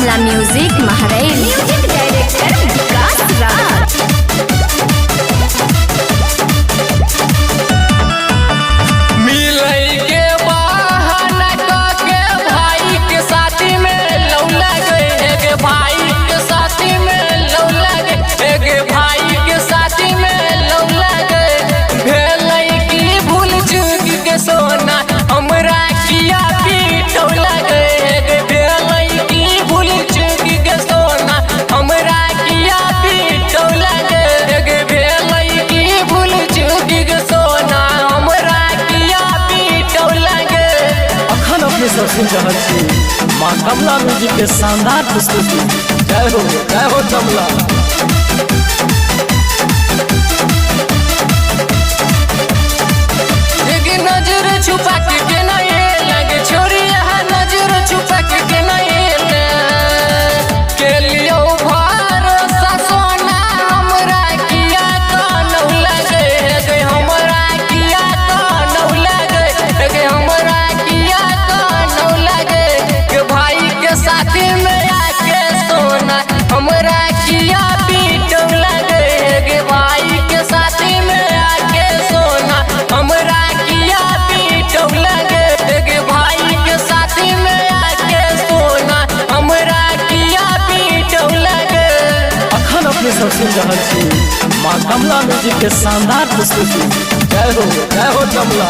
कमला music महाराज music director विकास राज। मिलई के बहाना के भाई के साथी में लौला गए गे, भाई के साथी में लौला गए गे, भाई के साथी में लौला गए। भेलई की भूल चूक के सोना हमरा किया पीटौला गए गे, भेलई की भूल चूक के सोना हमरा किया पीटौला गए गे, भेलई की भूल चूक के सोना हमरा किया पीटौला गए। अखन अपने सब सुन रहल छी माँ कमला म्यूजिक के शानदार प्रस्तुति। जय हो कमला। नजर छुपा के नहीं लगे छोरी यहाँ नजर छुपा के नहीं के लियो भरोसा सोना हमरा किया तो लगे गे, हमरा किया तो लगे गे, हमरा किया तो लगे के भाई के साथी में आके सोना हमरा किया पीटो लगे गे, भाई के साथी में आके सोना हमरा किया पीटो लगे गे, भाई के साथी में आके सोना हमरा किया पीटो लगे। अखन अपने सब सुन रहल छी माँ कमला म्यूजिक के शानदार प्रस्तुति। जय हो कमला।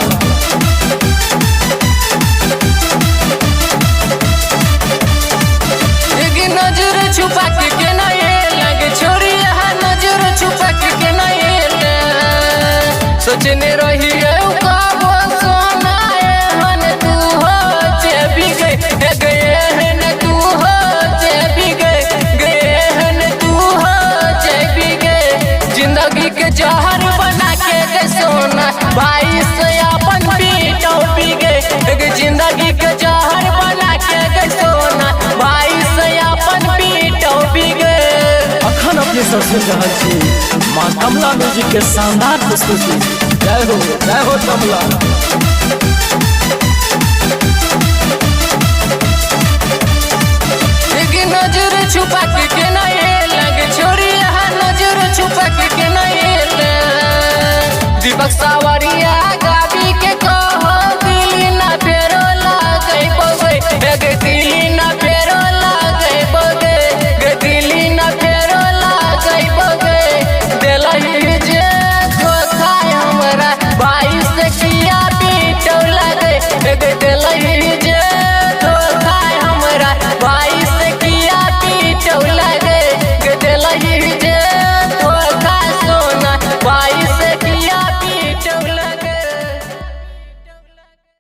नजर छुपा के नहीं लगे छोरी यहाँ नजर छुपा के नहीं सोचने रही सोना मन तू हो भी गए हन तू हो भी गए हन तू हो भी गए। जिंदगी के जहर बना के गए सोना भाई से अपन पीटो पी गए, जिंदगी के जहर बना के गए सोना भाई से अपन पीटो पी गए। अखन अपने सब सुन रहल छी माँ कमला म्यूजिक के शानदार प्रस्तुति। जय हो कमला। नजर छुपा के नहीं लगे छोरी यहाँ नजर छुपा के नहीं दीपक सावरिया गावी के कहो दिली ना फेरो लगे बगे गे, दिली ना फेरो लगे बगे गे, दिली ना फेरो लगे बगे। दिलही जे धोखा हमरा भाई से किया